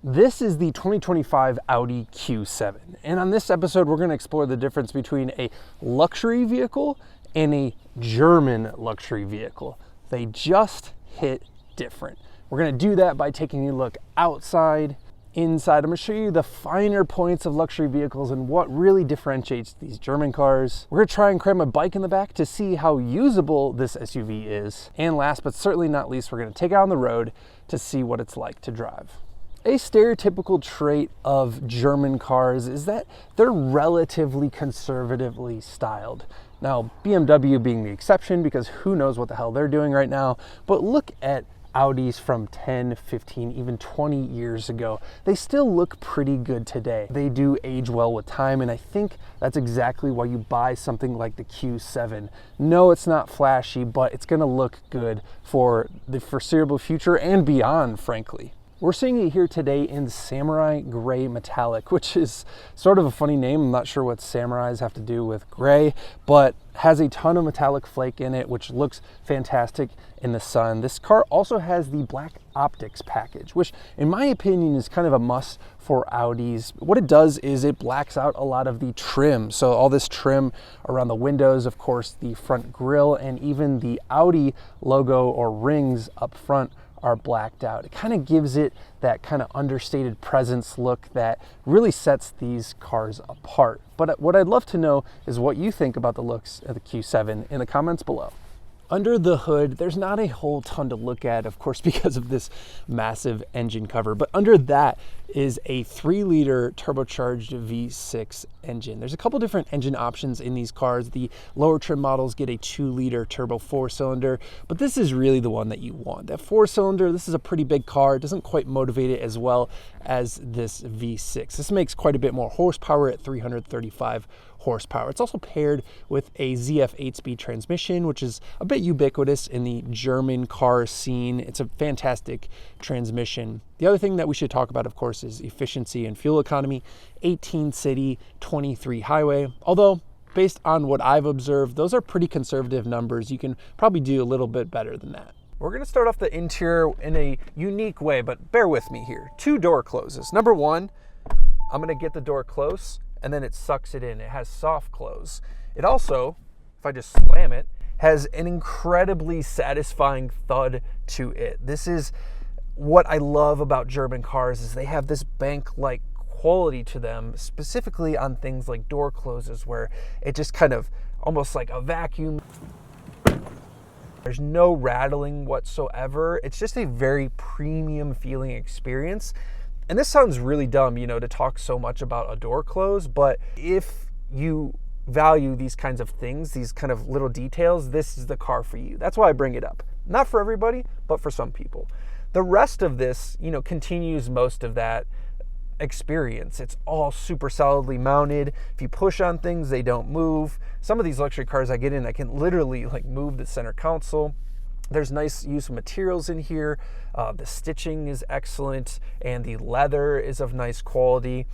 This is the 2025 Audi Q7, and on this episode we're going to explore the difference between a luxury vehicle and a German luxury vehicle. They just hit different. We're going to do that by taking a look outside, inside. I'm going to show you the finer points of luxury vehicles and what really differentiates these German cars. We're going to try and cram a bike in the back to see how usable this SUV is. And last but certainly not least, we're going to take it on the road to see what it's like to drive. A stereotypical trait of German cars is that they're relatively conservatively styled. Now, BMW being the exception, because who knows what the hell they're doing right now, but look at Audis from 10, 15, even 20 years ago. They still look pretty good today. They do age well with time, and I think that's exactly why you buy something like the Q7. No, it's not flashy, but it's gonna look good for the foreseeable future and beyond, frankly. We're seeing it here today in Samurai Gray Metallic, which is sort of a funny name. I'm not sure what samurais have to do with gray, but has a ton of metallic flake in it, which looks fantastic in the sun. This car also has the black optics package, which in my opinion is kind of a must for Audis. What it does is it blacks out a lot of the trim. So all this trim around the windows, of course, the front grille, and even the Audi logo or rings up front are blacked out. It kind of gives it that kind of understated presence look that really sets these cars apart. But what I'd love to know is what you think about the looks of the Q7 in the comments below. Under the hood, there's not a whole ton to look at, of course, because of this massive engine cover, but under that is a 3-liter turbocharged V6 engine. There's a couple different engine options in these cars. The lower trim models get a 2-liter turbo 4-cylinder, but this is really the one that you want. That 4-cylinder, this is a pretty big car. It doesn't quite motivate it as well as this V6. This makes quite a bit more horsepower at 335 horsepower. It's also paired with a ZF 8-speed transmission, which is a bit ubiquitous in the German car scene. It's a fantastic transmission. The other thing that we should talk about, of course, is efficiency and fuel economy. 18 city, 23 highway. Although, based on what I've observed, those are pretty conservative numbers. You can probably do a little bit better than that. We're going to start off the interior in a unique way, but bear with me here. 2 door closes. Number one, I'm going to get the door close, and then it sucks it in. It has soft close. It also, if I just slam it, has an incredibly satisfying thud to it. This is what I love about German cars, is they have this bank-like quality to them, specifically on things like door closes, where it just kind of almost like a vacuum. There's no rattling whatsoever. It's just a very premium feeling experience. And this sounds really dumb, you know, to talk so much about a door close, but if you value these kinds of things, these kind of little details, this is the car for you. That's why I bring it up. Not for everybody, but for some people. The rest of this, you know, continues most of that experience. It's all super solidly mounted. If you push on things, they don't move. Some of these luxury cars I get in, I can literally like move the center console. There's nice use of materials in here. The stitching is excellent, and the leather is of nice quality.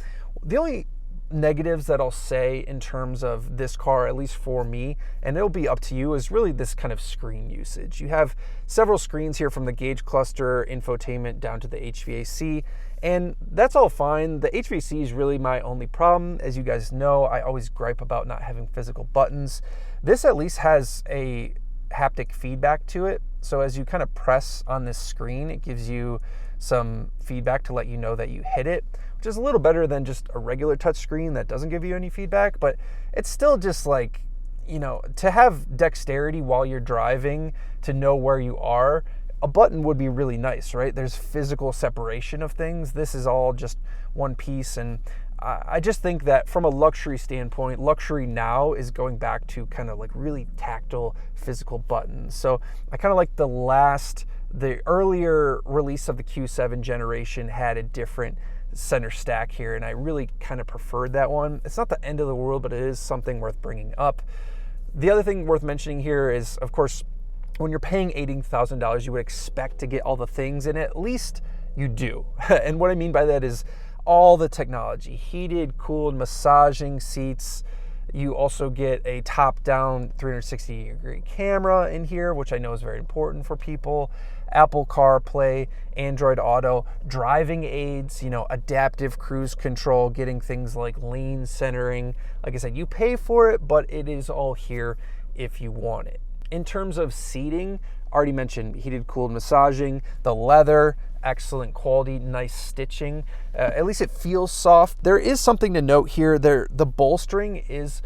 The only negatives that I'll say in terms of this car, at least for me, and it'll be up to you, is really this kind of screen usage. You have several screens here, from the gauge cluster, infotainment, down to the HVAC, and that's all fine. The HVAC is really my only problem. As you guys know, I always gripe about not having physical buttons. This at least has a haptic feedback to it. So as you kind of press on this screen, it gives you some feedback to let you know that you hit it, which is a little better than just a regular touch screen that doesn't give you any feedback. But it's still just like, you know, to have dexterity while you're driving, to know where you are, a button would be really nice, right? There's physical separation of things. This is all just one piece, and I just think that from a luxury standpoint, luxury now is going back to kind of like really tactile physical buttons. So I kind of like the earlier release of the Q7 generation had a different center stack here, and I really kind of preferred that one. It's not the end of the world, but it is something worth bringing up. The other thing worth mentioning here is, of course, when you're paying $80,000, you would expect to get all the things in it. At least you do. And what I mean by that is all the technology, heated, cooled, massaging seats. You also get a top-down 360-degree camera in here, which I know is very important for people, Apple CarPlay, Android Auto, driving aids, adaptive cruise control, getting things like lane centering. Like I said, you pay for it, but it is all here if you want it. In terms of seating, already mentioned heated, cooled massaging, the leather, excellent quality, nice stitching. At least it feels soft. There is something to note here. The bolstering is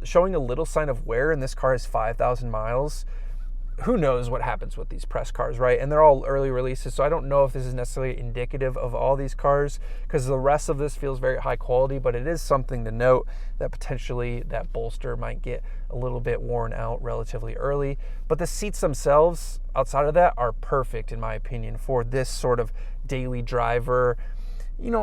showing a little sign of wear, and this car has 5,000 miles. Who knows what happens with these press cars, right? And they're all early releases, so I don't know if this is necessarily indicative of all these cars, because the rest of this feels very high quality, but it is something to note that potentially that bolster might get a little bit worn out relatively early. But the seats themselves, outside of that, are perfect, in my opinion, for this sort of daily driver,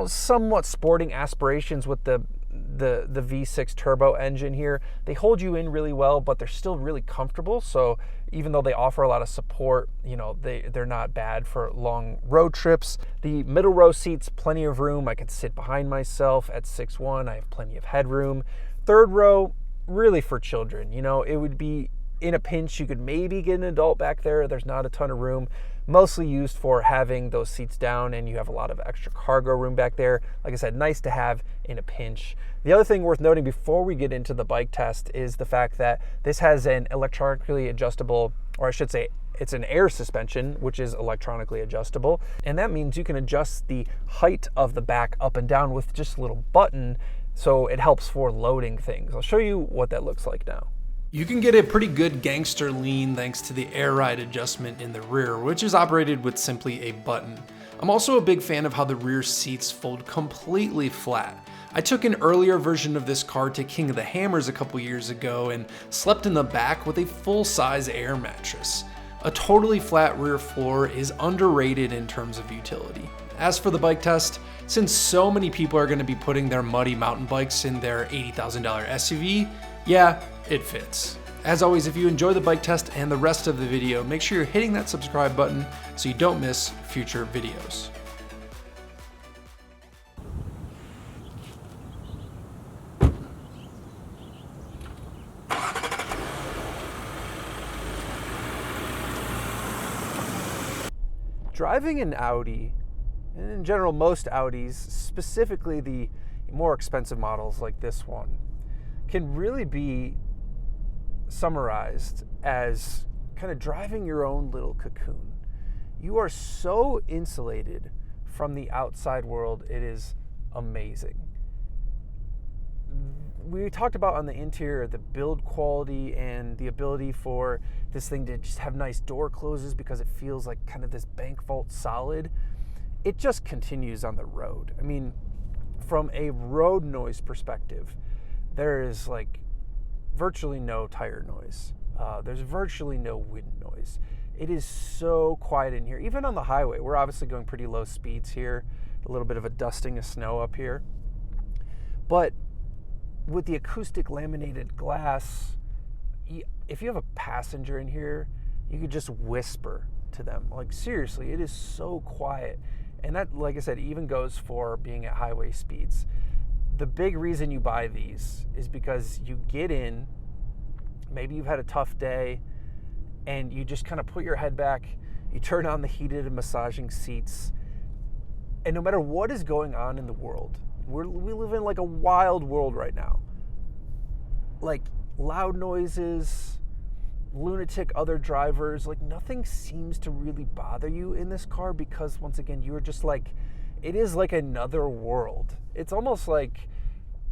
somewhat sporting aspirations with the V6 turbo engine here. They hold you in really well, but they're still really comfortable. So even though they offer a lot of support, they're not bad for long road trips. The middle row seats, plenty of room. I could sit behind myself at 6'1". I have plenty of headroom. Third row, really for children. It would be in a pinch, you could maybe get an adult back there. There's not a ton of room. Mostly used for having those seats down, and you have a lot of extra cargo room back there. Like I said, nice to have in a pinch. The other thing worth noting before we get into the bike test is the fact that this has an electronically adjustable, or I should say it's an air suspension, which is electronically adjustable. And that means you can adjust the height of the back up and down with just a little button, so it helps for loading things. I'll show you what that looks like now. You can get a pretty good gangster lean thanks to the air ride adjustment in the rear, which is operated with simply a button. I'm also a big fan of how the rear seats fold completely flat. I took an earlier version of this car to King of the Hammers a couple years ago and slept in the back with a full-size air mattress. A totally flat rear floor is underrated in terms of utility. As for the bike test, since so many people are going to be putting their muddy mountain bikes in their $80,000 SUV, yeah, it fits. As always, if you enjoy the bike test and the rest of the video, make sure you're hitting that subscribe button so you don't miss future videos. Driving an Audi, and in general most Audis, specifically the more expensive models like this one, can really be summarized as kind of driving your own little cocoon. You are so insulated from the outside world, it is amazing. We talked about on the interior the build quality and the ability for this thing to just have nice door closes because it feels like kind of this bank vault solid. It just continues on the road. I mean, from a road noise perspective, there is like virtually no tire noise. There's virtually no wind noise. It is so quiet in here. Even on the highway, we're obviously going pretty low speeds here. A little bit of a dusting of snow up here. But with the acoustic laminated glass, if you have a passenger in here, you could just whisper to them. Like seriously, it is so quiet. And that, like I said, even goes for being at highway speeds. The big reason you buy these is because you get in, maybe you've had a tough day, and you just kind of put your head back, you turn on the heated and massaging seats, and no matter what is going on in the world, we live in like a wild world right now. Like loud noises, lunatic other drivers, like nothing seems to really bother you in this car because once again, you're just like, it is like another world. It's almost like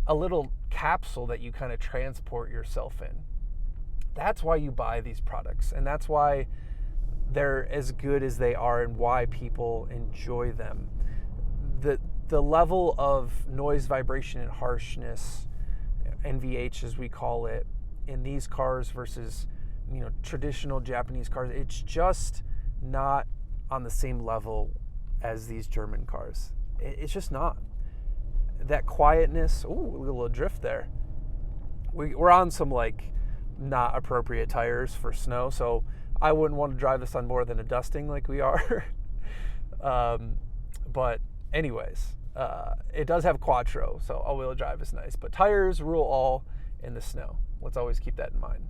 a little capsule that you kind of transport yourself in. That's why you buy these products, and that's why they're as good as they are and why people enjoy them. The level of noise, vibration, and harshness, NVH as we call it, in these cars versus traditional Japanese cars, it's just not on the same level as these German cars. It's just not. That quietness, ooh, a little drift there. We're on some like not appropriate tires for snow, so I wouldn't want to drive this on more than a dusting like we are. But anyways, it does have Quatro, so all-wheel drive is nice. But tires rule all in the snow. Let's always keep that in mind.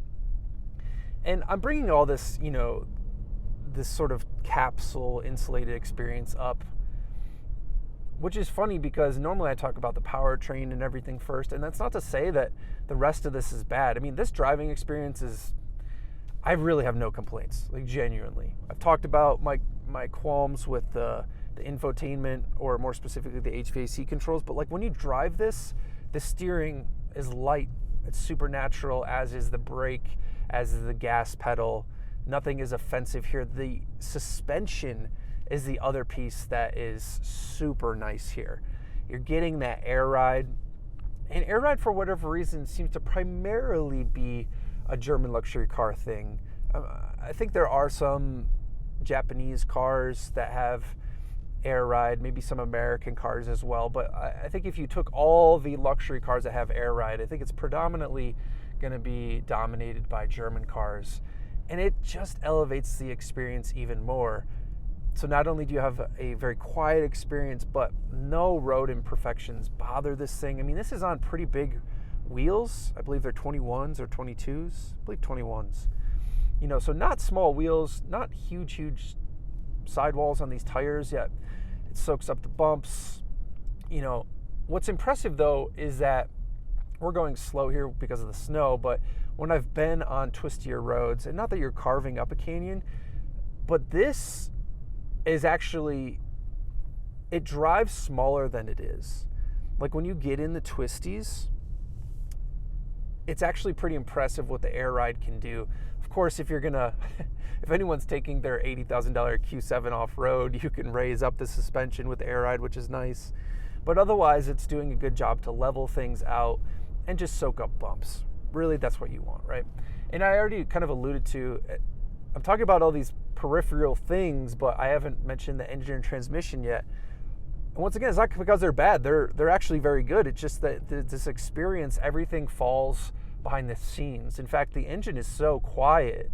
And I'm bringing all this, this sort of capsule insulated experience up, which is funny because normally I talk about the powertrain and everything first, and that's not to say that the rest of this is bad. I mean, this driving experience is, I really have no complaints, like genuinely. I've talked about my qualms with the infotainment, or more specifically the HVAC controls, but like when you drive this, the steering is light, it's super natural, as is the brake, as is the gas pedal. Nothing is offensive here. The suspension is the other piece that is super nice here. You're getting that air ride, and air ride for whatever reason seems to primarily be a German luxury car thing. I think there are some Japanese cars that have air ride, maybe some American cars as well, but I think if you took all the luxury cars that have air ride, I think it's predominantly going to be dominated by German cars, and it just elevates the experience even more. So not only do you have a very quiet experience, but no road imperfections bother this thing. I mean, this is on pretty big wheels. I believe they're 21s or 22s. I believe 21s. You know, so not small wheels, not huge sidewalls on these tires, yet it soaks up the bumps. You know, what's impressive though is that we're going slow here because of the snow, but when I've been on twistier roads, and not that you're carving up a canyon, but this is actually, it drives smaller than it is. Like when you get in the twisties, it's actually pretty impressive what the air ride can do. Of course, if you're gonna, if anyone's taking their $80,000 Q7 off-road, you can raise up the suspension with the air ride, which is nice. But otherwise, it's doing a good job to level things out and just soak up bumps. Really, that's what you want, right? And I already kind of alluded to, I'm talking about all these peripheral things, but I haven't mentioned the engine and transmission yet. And once again, it's not because they're bad. They're actually very good. It's just that this experience, everything falls behind the scenes. In fact, the engine is so quiet,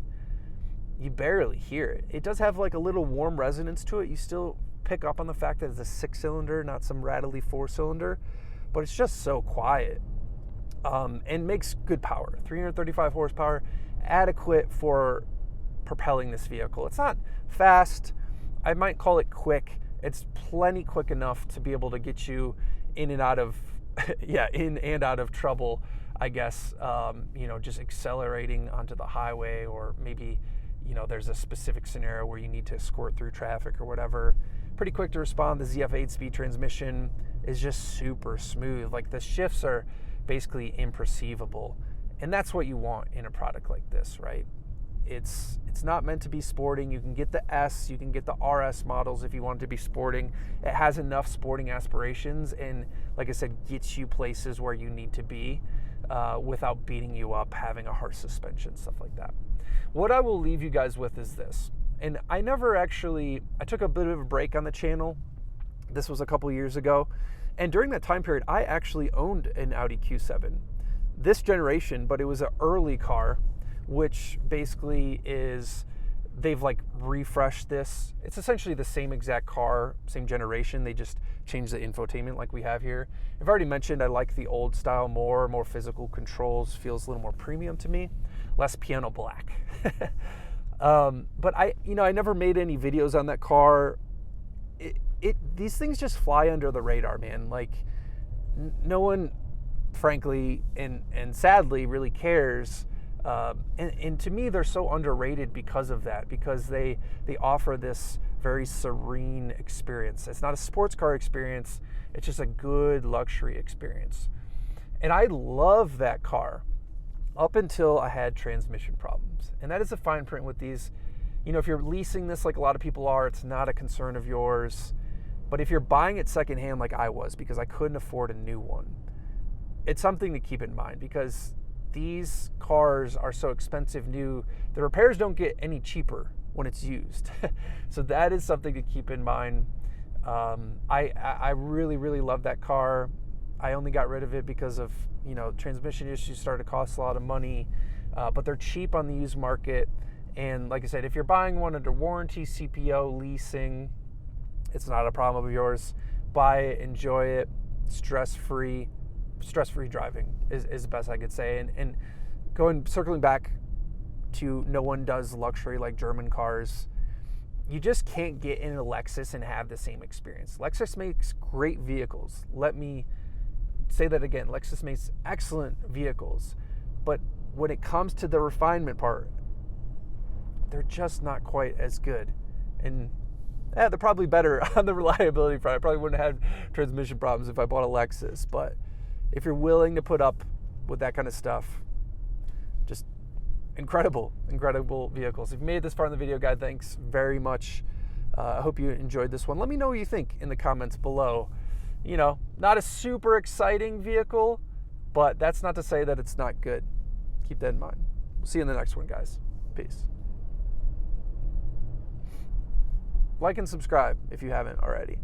you barely hear it. It does have like a little warm resonance to it. You still pick up on the fact that it's a 6-cylinder, not some rattly 4-cylinder, but it's just so quiet. And makes good power. 335 horsepower, adequate for propelling this vehicle. It's not fast. I might call it quick. It's plenty quick enough to be able to get you in and out of, in and out of trouble, I guess. You know, just accelerating onto the highway, or maybe, you know, there's a specific scenario where you need to escort through traffic or whatever. Pretty quick to respond. The ZF 8-speed transmission is just super smooth. Like the shifts are basically imperceivable, and that's what you want in a product like this, right? It's not meant to be sporting. You can get the S, you can get the RS models if you want it to be sporting. It has enough sporting aspirations, and like I said, gets you places where you need to be without beating you up, having a harsh suspension, stuff like that. What I will leave you guys with is this, and I took a bit of a break on the channel. This was a couple years ago. And during that time period, I actually owned an Audi Q7, this generation, but it was an early car, which basically is, they've like refreshed this. It's essentially the same exact car, same generation. They just changed the infotainment like we have here. I've already mentioned I like the old style more physical controls, feels a little more premium to me, less piano black. But I never made any videos on that car. These things just fly under the radar, man. Like no one, frankly, and sadly, really cares. And to me, they're so underrated because of that, because they offer this very serene experience. It's not a sports car experience. It's just a good luxury experience. And I love that car up until I had transmission problems. And that is a fine print with these. You know, if you're leasing this like a lot of people are, it's not a concern of yours. But if you're buying it secondhand like I was, because I couldn't afford a new one, it's something to keep in mind, because these cars are so expensive new. The repairs don't get any cheaper when it's used. So that is something to keep in mind. I really love that car. I only got rid of it because of, you know, transmission issues started to cost a lot of money, but they're cheap on the used market. And like I said, if you're buying one under warranty, CPO, leasing, it's not a problem of yours. Buy it, enjoy it, stress-free driving is the best I could say. And circling back to, no one does luxury like German cars. you just can't get in a Lexus and have the same experience. Lexus makes great vehicles. Let me say that again. Lexus makes excellent vehicles. But when it comes to the refinement part, they're just not quite as good. And they're probably better on the reliability front. I probably wouldn't have had transmission problems if I bought a Lexus. But if you're willing to put up with that kind of stuff, just incredible vehicles. If you made it this far in the video, guide, thanks very much. I hope you enjoyed this one. Let me know what you think in the comments below. You know, not a super exciting vehicle, but that's not to say that it's not good. Keep that in mind. We'll see you in the next one, guys. Peace. Like and subscribe if you haven't already.